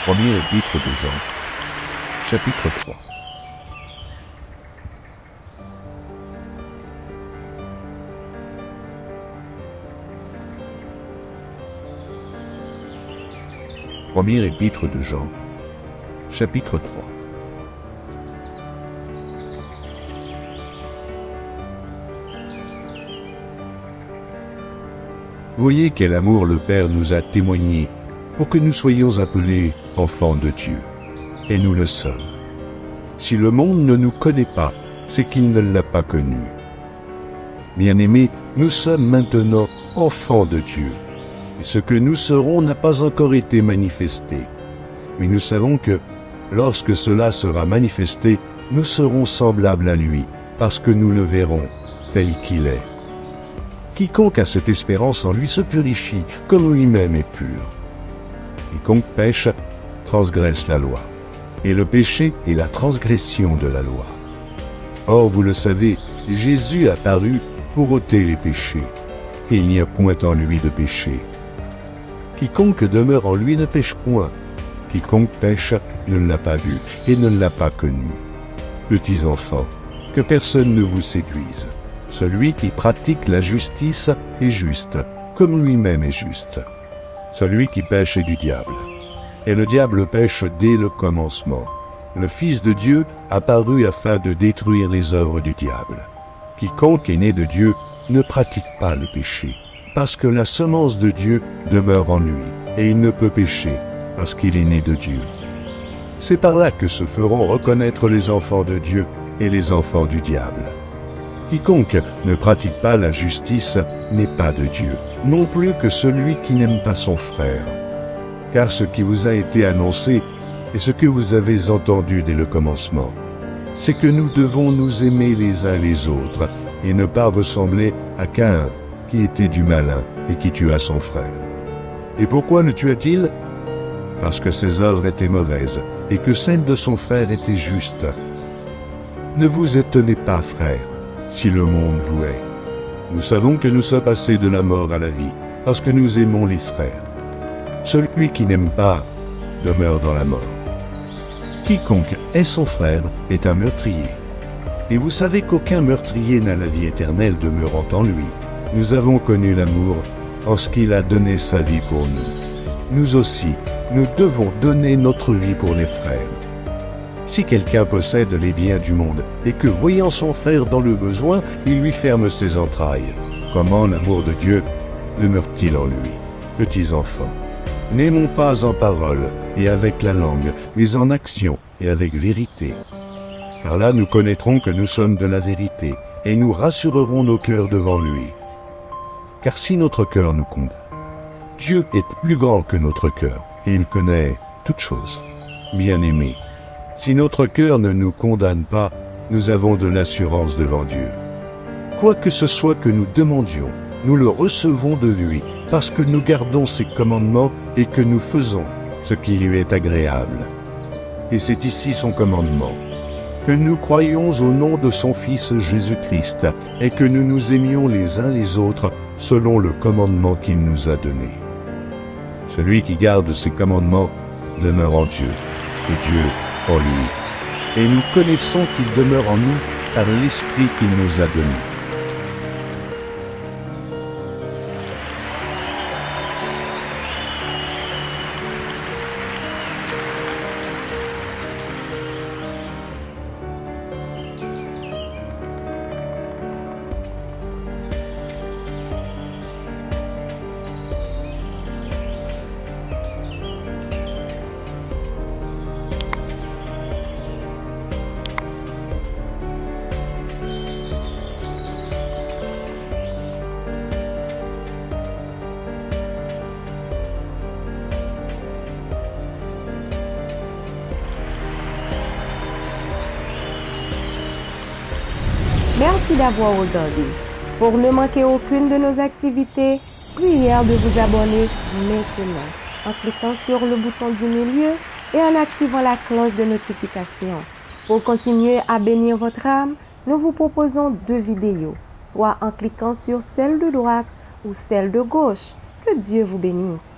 Premier épître de Jean, chapitre 3. Premier épître de Jean, chapitre 3. Voyez quel amour le Père nous a témoigné pour que nous soyons appelés enfants de Dieu. Et nous le sommes. Si le monde ne nous connaît pas, c'est qu'il ne l'a pas connu. Bien-aimés, nous sommes maintenant enfants de Dieu. Et ce que nous serons n'a pas encore été manifesté. Mais nous savons que, lorsque cela sera manifesté, nous serons semblables à lui, parce que nous le verrons tel qu'il est. Quiconque a cette espérance en lui se purifie, comme lui-même est pur. Quiconque pêche, transgresse la loi. Et le péché est la transgression de la loi. Or, vous le savez, Jésus apparut pour ôter les péchés. Et il n'y a point en lui de péché. Quiconque demeure en lui ne pêche point. Quiconque pêche ne l'a pas vu et ne l'a pas connu. Petits enfants, que personne ne vous séduise. Celui qui pratique la justice est juste, comme lui-même est juste. Celui qui pêche est du diable. Et le diable pêche dès le commencement. Le Fils de Dieu apparut afin de détruire les œuvres du diable. Quiconque est né de Dieu ne pratique pas le péché, parce que la semence de Dieu demeure en lui, et il ne peut pécher, parce qu'il est né de Dieu. C'est par là que se feront reconnaître les enfants de Dieu et les enfants du diable. Quiconque ne pratique pas la justice n'est pas de Dieu, non plus que celui qui n'aime pas son frère. Car ce qui vous a été annoncé et ce que vous avez entendu dès le commencement, c'est que nous devons nous aimer les uns les autres et ne pas ressembler à Caïn, qui était du malin et qui tua son frère. Et pourquoi le tua-t-il? Parce que ses œuvres étaient mauvaises et que celles de son frère étaient justes. Ne vous étonnez pas, frères, si le monde vous hait. Nous savons que nous sommes passés de la mort à la vie, parce que nous aimons les frères. Celui qui n'aime pas demeure dans la mort. Quiconque hait son frère est un meurtrier. Et vous savez qu'aucun meurtrier n'a la vie éternelle demeurant en lui. Nous avons connu l'amour en ce qu'il a donné sa vie pour nous. Nous aussi, nous devons donner notre vie pour les frères. Si quelqu'un possède les biens du monde et que, voyant son frère dans le besoin, il lui ferme ses entrailles, comment l'amour de Dieu demeure-t-il en lui? Petits enfants, n'aimons pas en parole et avec la langue, mais en action et avec vérité. Par là, nous connaîtrons que nous sommes de la vérité et nous rassurerons nos cœurs devant lui. Car si notre cœur nous condamne, Dieu est plus grand que notre cœur et il connaît toutes choses. Bien-aimés, si notre cœur ne nous condamne pas, nous avons de l'assurance devant Dieu. Quoi que ce soit que nous demandions, nous le recevons de lui, parce que nous gardons ses commandements et que nous faisons ce qui lui est agréable. Et c'est ici son commandement, que nous croyions au nom de son Fils Jésus-Christ et que nous nous aimions les uns les autres selon le commandement qu'il nous a donné. Celui qui garde ses commandements demeure en Dieu, et Dieu en lui. Et nous connaissons qu'il demeure en nous par l'Esprit qu'il nous a donné. Merci d'avoir regardé. Pour ne manquer aucune de nos activités, prière de vous abonner maintenant en cliquant sur le bouton du milieu et en activant la cloche de notification. Pour continuer à bénir votre âme, nous vous proposons 2 vidéos, soit en cliquant sur celle de droite ou celle de gauche. Que Dieu vous bénisse.